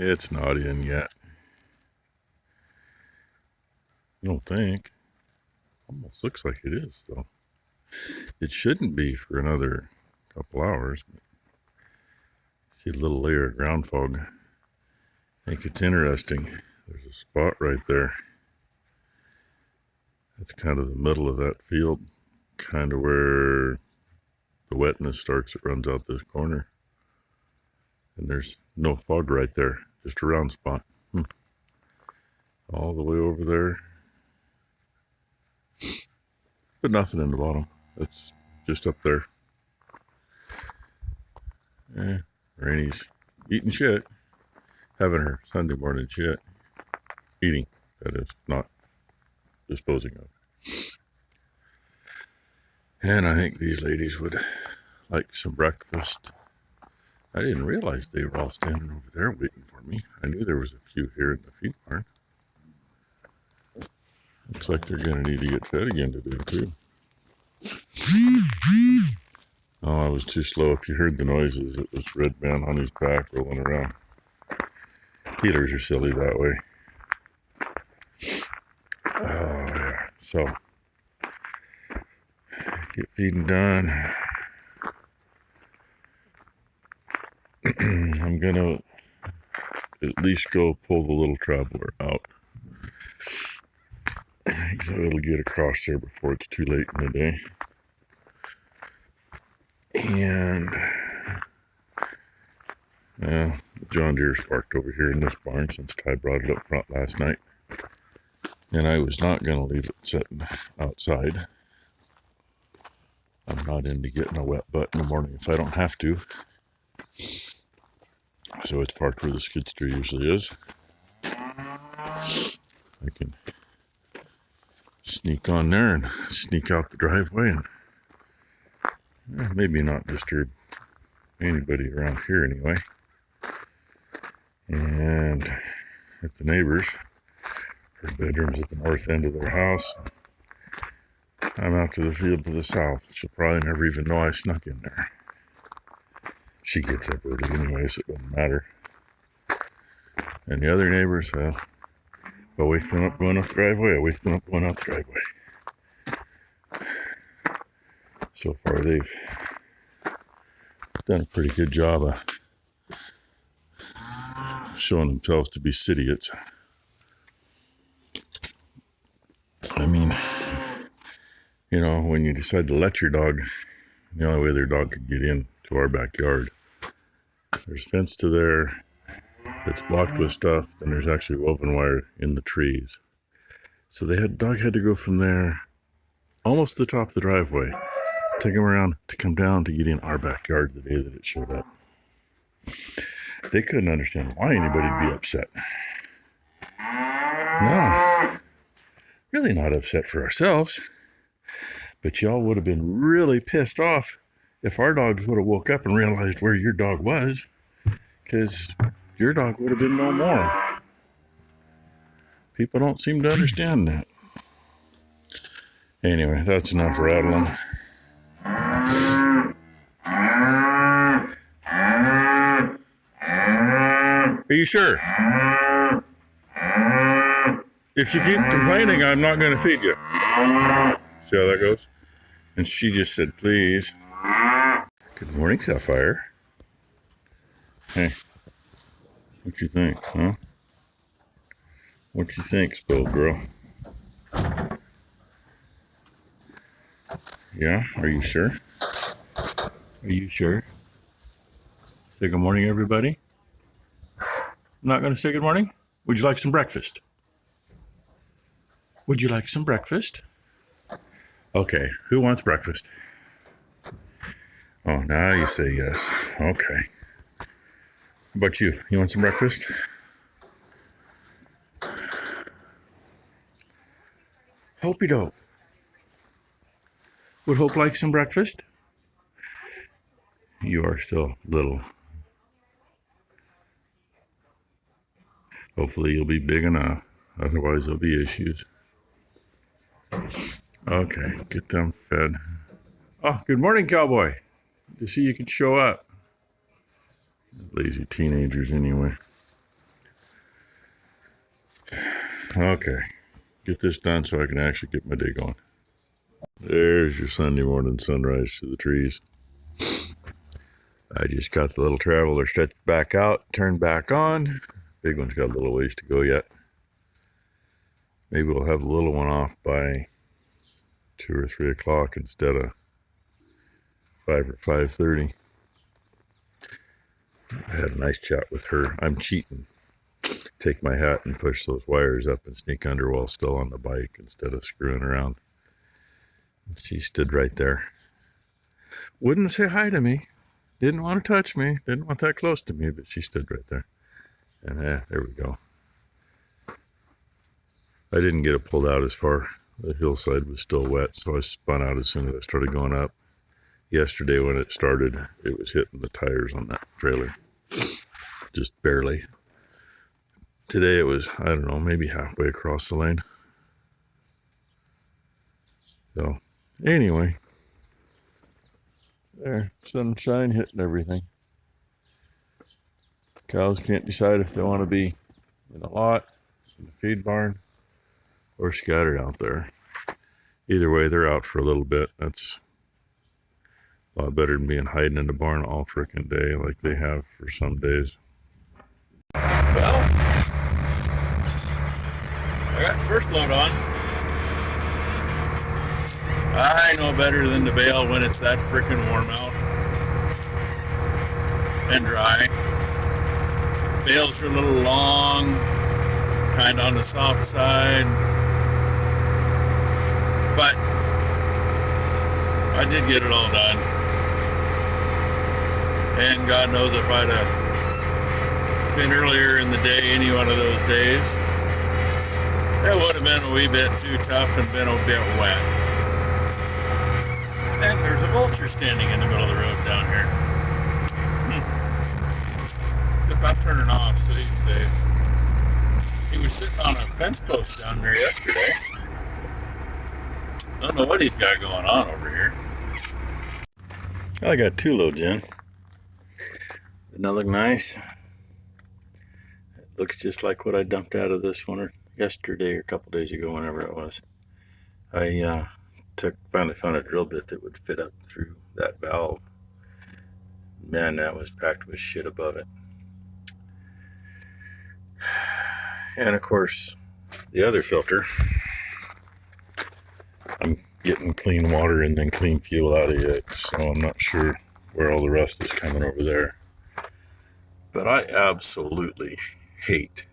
It's not in yet. I don't think. Almost looks like it is, though. It shouldn't be for another couple hours. See a little layer of ground fog. I think it's interesting. There's a spot right there. That's kind of the middle of that field, kind of where the wetness starts. It runs out this corner. And there's no fog right there, just a round spot. All the way over there. But nothing in the bottom. It's just up there. Rainy's eating shit. Having her Sunday morning shit. Eating, that is, not disposing of. And I think these ladies would like some breakfast. I didn't realize they were all standing over there waiting for me. I knew there was a few here in the feed barn. Looks like they're going to need to get fed again today, too. Oh, I was too slow. If you heard the noises, it was Red Man on his back rolling around. Healers are silly that way. Oh, yeah. So, get feeding done. I'm going to at least go pull the little traveler out. So it'll get across there before it's too late in the day. And John Deere's parked over here in this barn since Ty brought it up front last night. And I was not going to leave it sitting outside. I'm not into getting a wet butt in the morning if I don't have to. So it's parked where the skid steer usually is. I can sneak on there and sneak out the driveway and maybe not disturb anybody around here anyway. And at the neighbors, her bedroom's at the north end of their house. I'm out to the field to the south. She'll probably never even know I snuck in there. She gets up early anyway, so it doesn't matter. And the other neighbors, well, if I wake them up going up the driveway, I wake them up going out the driveway. So far, they've done a pretty good job of showing themselves to be idiots. I mean, you know, when you decide to let your dog, the only way their dog could get in to our backyard, there's fence to there. It's blocked with stuff, and there's actually woven wire in the trees. So dog had to go from there almost to the top of the driveway, take him around to come down to get in our backyard the day that it showed up. They couldn't understand why anybody'd be upset. No, really not upset for ourselves, but y'all would have been really pissed off if our dogs would have woke up and realized where your dog was, because your dog would have been no more. People don't seem to understand that. Anyway, that's enough rattling. Are you sure? If you keep complaining, I'm not going to feed you. See how that goes? And she just said, please. Good morning, Sapphire. Hey, what you think, huh? What you think, spoiled girl? Yeah, are you sure? Are you sure? Say good morning, everybody. I'm not going to say good morning? Would you like some breakfast? Would you like some breakfast? Okay, who wants breakfast? Oh, now you say yes. Okay. How about you? You want some breakfast? Hopey dope. Would Hope like some breakfast? You are still little. Hopefully you'll be big enough. Otherwise there'll be issues. Okay, get them fed. Oh, good morning, cowboy. Good to see you can show up. Lazy teenagers anyway. Okay, get this done so I can actually get my day going. There's your Sunday morning sunrise to the trees. I just got the little traveler stretched back out, turned back on. Big one's got a little ways to go yet. Maybe we'll have the little one off by 2 or 3 o'clock instead of 5 or 5:30. I had a nice chat with her. I'm cheating. Take my hat and push those wires up and sneak under while still on the bike instead of screwing around. She stood right there. Wouldn't say hi to me. Didn't want to touch me. Didn't want that close to me, but she stood right there. And there we go. I didn't get it pulled out as far. The hillside was still wet, so I spun out as soon as I started going up. Yesterday when it started, it was hitting the tires on that trailer. Just barely. Today it was, I don't know, maybe halfway across the lane. So, anyway. There, sunshine hitting everything. Cows can't decide if they want to be in a lot, in the feed barn, or scattered out there. Either way, they're out for a little bit. That's a lot better than being hiding in the barn all frickin' day like they have for some days. Well, I got the first load on. I know better than to bail when it's that frickin' warm out and dry. Bales are a little long, kind of on the soft side, but I did get it all done. And God knows if I'd have been earlier in the day, any one of those days, it would have been a wee bit too tough and been a bit wet. And there's a vulture standing in the middle of the road down here. Except I'm turning off so he's safe. He was sitting on a fence post down there yesterday. Don't know what he's got going on over here. I got 2 loads in. Doesn't that look nice? It looks just like what I dumped out of this one yesterday or a couple days ago, whenever it was. I finally found a drill bit that would fit up through that valve. Man, that was packed with shit above it. And of course, the other filter, I'm getting clean water and then clean fuel out of it, so I'm not sure where all the rust is coming over there. But I absolutely hate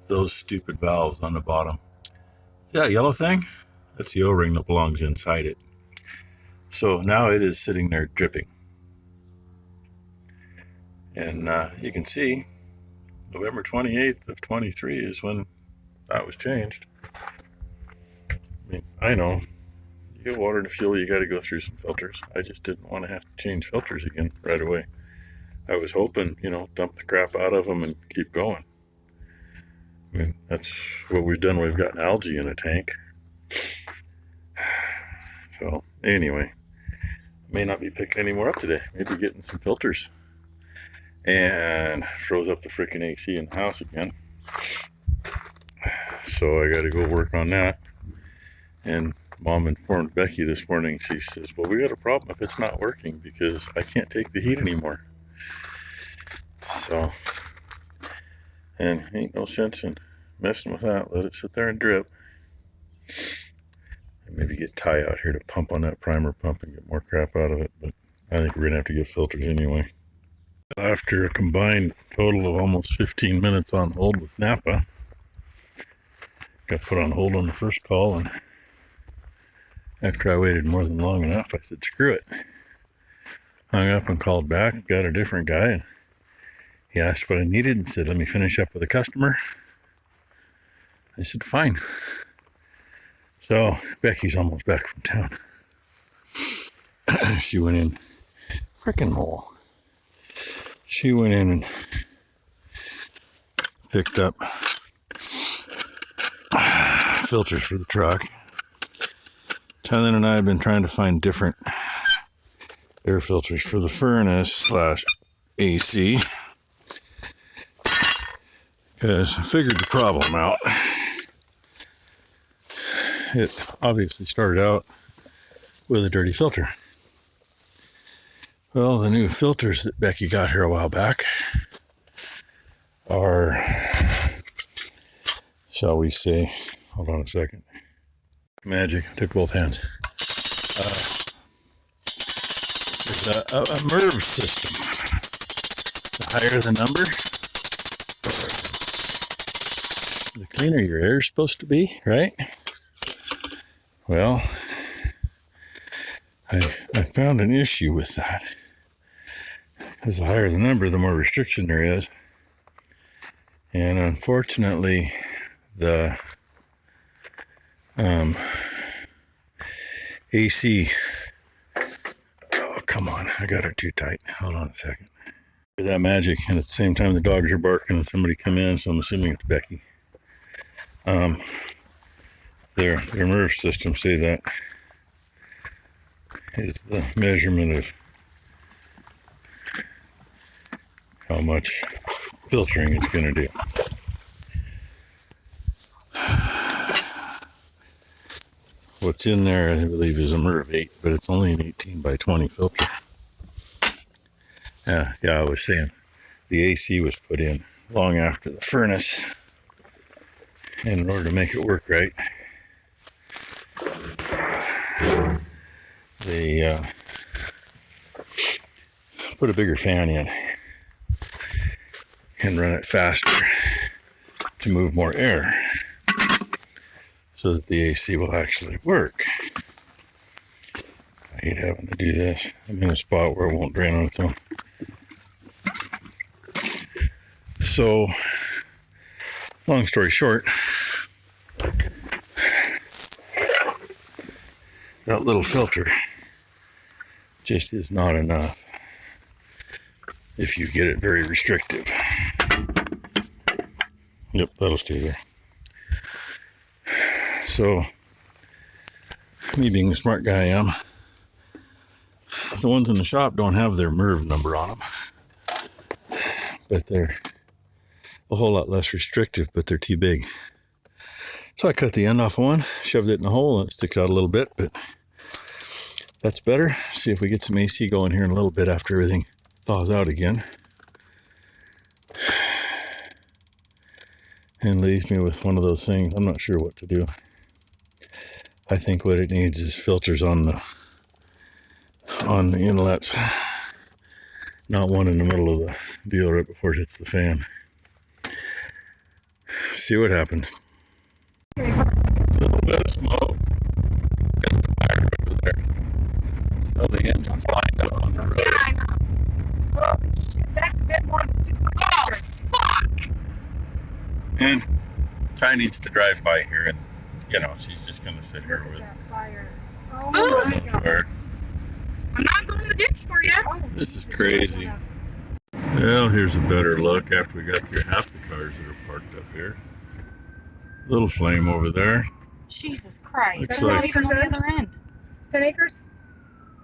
those stupid valves on the bottom. See that yellow thing? That's the O-ring that belongs inside it. So now it is sitting there dripping. And you can see November 28th of 23 is when that was changed. I mean, I know, you get water and fuel, you got to go through some filters. I just didn't want to have to change filters again right away. I was hoping, dump the crap out of them and keep going. I mean, that's what we've done. We've gotten algae in a tank. So, anyway, may not be picking any more up today. Maybe getting some filters. And froze up the freaking AC in the house again. So I got to go work on that. And Mom informed Becky this morning. She says, well, we got a problem if it's not working because I can't take the heat anymore. So, and ain't no sense in messing with that. Let it sit there and drip. And maybe get Ty out here to pump on that primer pump and get more crap out of it. But I think we're going to have to get filters anyway. After a combined total of almost 15 minutes on hold with Napa, got put on hold on the first call, and after I waited more than long enough, I said, screw it. Hung up and called back, got a different guy, and he asked what I needed and said, let me finish up with a customer. I said, fine. So Becky's almost back from town. She went in, frickin' mole. She went in and picked up filters for the truck. Tyler and I have been trying to find different air filters for the furnace / AC because I figured the problem out. it obviously started out with a dirty filter. Well, the new filters that Becky got here a while back are, shall we say, hold on a second. Magic, I took both hands. There's a MERV system. The higher the number, the cleaner your air is supposed to be, right? Well, I found an issue with that. Because the higher the number, the more restriction there is. And unfortunately, the AC, oh, come on, I got it too tight. Hold on a second. Hear that magic, and at the same time the dogs are barking and somebody come in, so I'm assuming it's Becky. Their MERV system say that is the measurement of how much filtering it's going to do. What's in there, I believe, is a MERV 8, but it's only an 18 by 20 filter. Yeah, I was saying the AC was put in long after the furnace, and in order to make it work right, they put a bigger fan in and run it faster to move more air so that the AC will actually work. I hate having to do this. I'm in a spot where it won't drain on its own. So, long story short, that little filter just is not enough if you get it very restrictive. Yep, that'll stay there. So, me being the smart guy I am, the ones in the shop don't have their MERV number on them, but they're a whole lot less restrictive, but they're too big. So I cut the end off of one, shoved it in the hole, and it sticks out a little bit, but that's better. See if we get some AC going here in a little bit after everything thaws out again. And leaves me with one of those things. I'm not sure what to do. I think what it needs is filters on the inlets, not one in the middle of the deal right before it hits the fan. See what happens. A little bit of smoke. Got the fire over there. So the engine's lined up on the road. Yeah, I know. Well, that's a bit more than 2 hours. Fuck! And Ty needs to drive by here, and she's just gonna sit here with fire. Oh my God. I'm not going to the ditch for you. This is crazy. Well, here's a better look after we got through half the cars that are parked up here. Little flame over there. Jesus Christ. Looks That's like- not even on the other end. 10 acres?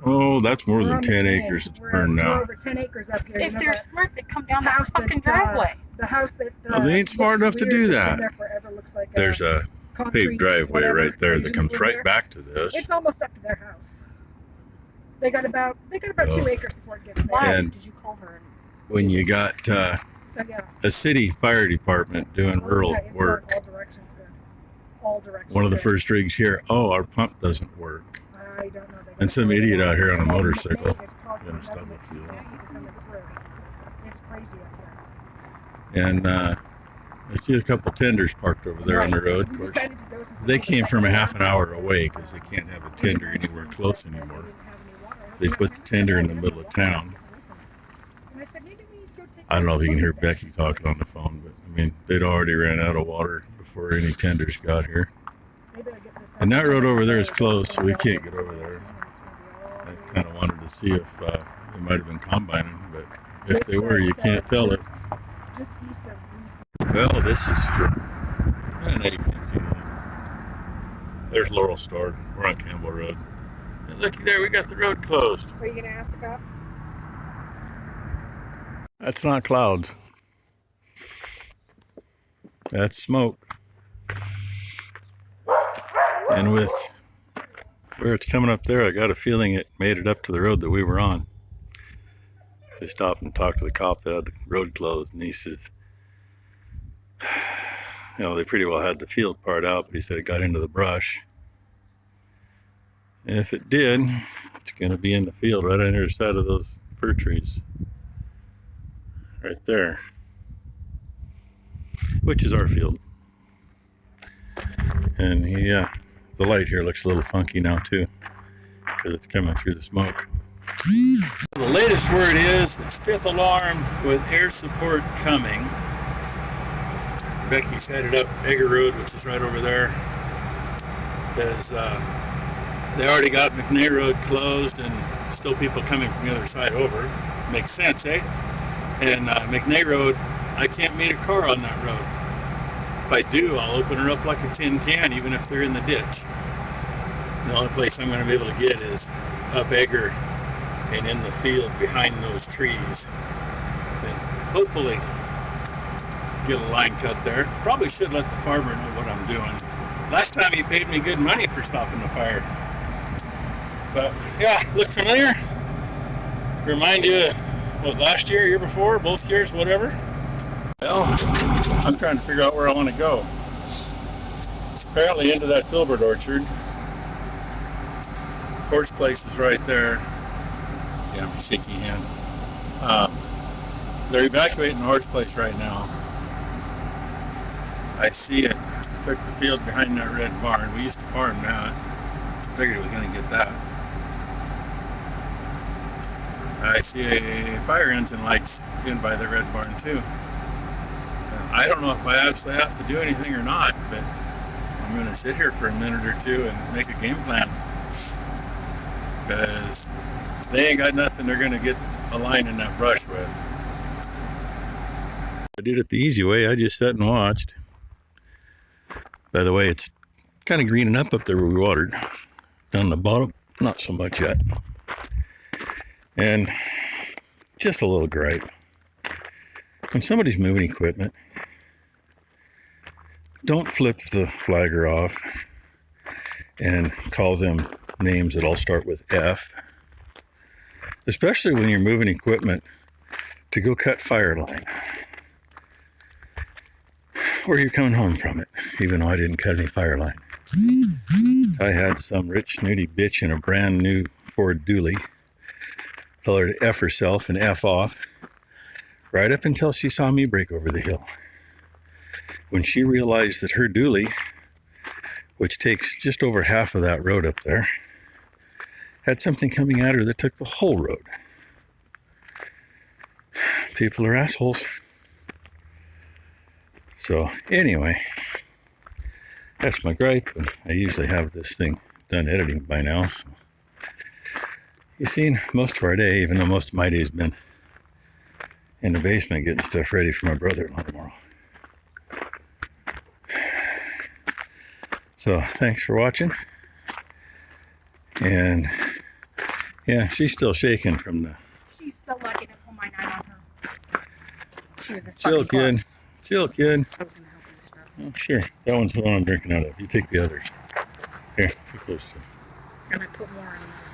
Oh, that's more We're than on the 10 thing. acres. It's We're burned now. over 10 acres up here. If they're smart, they'd come down the house fucking that, driveway. The house that Oh, they ain't smart looks enough to weird, do that's that. been there forever, looks like There's a concrete, paved driveway whatever, right there that they comes live right there. back to this. It's almost up to their house. They got about 2 acres before it gets there. Why And- did you call her? When you got So yeah. a city fire department doing rural Yeah, it's work, going all directions good. All directions. one of the good. first rigs here, oh, our pump doesn't work. I don't know. They And got some all idiot the- out here on a motorcycle It's parked in a right stubble next to field. the people coming through. It's crazy up here. And I see a couple tenders parked over there on the Right, so road. we Of course, decided to go since they the came from a second half an one. hour away because they can't have a tender anywhere close anymore. They put the tender in the middle of town. And I said, maybe we go take I don't know if you can hear a look at Becky this. talking on the phone, but I mean, they'd already ran out of water before any tenders got here. Maybe I'll get this And that up. road over there is It's closed, so we gonna be can't get all over there. and it's gonna be all I the- kind of wanted to see if they might have been combining, but if This they were, you is, can't tell it. Just east of Reese. Well, this is for. Now you can't see anything. There's Laurel Store. We're on Campbell Road. And looky there, we got the road closed. Are you gonna ask the cop? That's not clouds. That's smoke. And with where it's coming up there, I got a feeling it made it up to the road that we were on. I stopped and talked to the cop that had the road closed, and he says, you know, they pretty well had the field part out, but he said it got into the brush. And if it did, it's going to be in the field right on the other side of those fir trees. Right there. Which is our field. And yeah, the light here looks a little funky now too, because it's coming through the smoke. The latest word is it's fifth alarm with air support coming. Becky's headed up Egger Road, which is right over there, because they already got McNay Road closed and still people coming from the other side over. Makes sense, eh? And McNay Road, I can't meet a car on that road. If I do, I'll open her up like a tin can, even if they're in the ditch. The only place I'm going to be able to get is up Egger and in the field behind those trees. And hopefully get a line cut there. Probably should let the farmer know what I'm doing. Last time he paid me good money for stopping the fire. But yeah, look familiar? Remind you, what, last year, year before, both years, whatever? Well, I'm trying to figure out where I want to go. Apparently into that filbert orchard. Horse place is right there. Yeah, my shaky hand. They're evacuating the horse place right now. I see it. Took the field behind that red barn. We used to farm that. Figured it was going to get that. I see a fire engine lights in by the red barn too. I don't know if I actually have to do anything or not, but I'm going to sit here for a minute or two and make a game plan. Because they ain't got nothing they're going to get a line in that brush with. I did it the easy way. I just sat and watched. By the way, it's kind of greening up there where we watered. Down the bottom, not so much yet. And just a little gripe. When somebody's moving equipment, don't flip the flagger off and call them names that all start with F. Especially when you're moving equipment to go cut fire line. Or you're coming home from it, even though I didn't cut any fire line. I had some rich snooty bitch in a brand new Ford Dually tell her to F herself and F off, right up until she saw me break over the hill. When she realized that her dually, which takes just over half of that road up there, had something coming at her that took the whole road. People are assholes. So anyway, that's my gripe, and I usually have this thing done editing by now. So. You've seen most of our day, even though most of my day has been in the basement getting stuff ready for my brother-in-law tomorrow. So thanks for watching. And yeah, she's still shaking from the... She's so lucky to pull my night on her. She was a Chill, kid. Chill, kid. I was going to help her stuff. Oh, sure. That one's the one I'm drinking out of. You take the others. Here, too close to. And I put more on the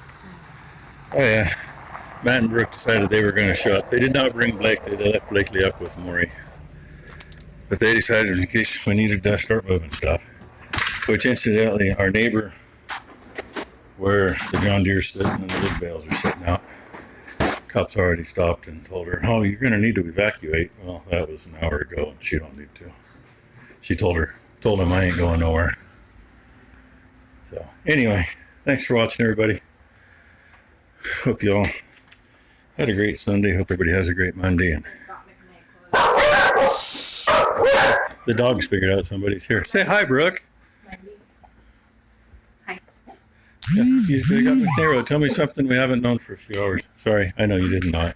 Oh yeah, Matt and Brooke decided they were going to show up. They did not bring Blakely. They left Blakely up with Maury. But they decided in case we needed to start moving stuff. Which incidentally, our neighbor, where the John Deere's sitting and the wood bales are sitting out, cops already stopped and told her, oh, you're going to need to evacuate. Well, that was an hour ago and she don't need to. She told him I ain't going nowhere. So anyway, thanks for watching, everybody. Hope you all had a great Sunday. Hope everybody has a great Monday. And the dog's figured out somebody's here. Say hi, Brooke. Hi. Yeah, you got McNay Road. Tell me something we haven't known for a few hours. Sorry, I know you did not.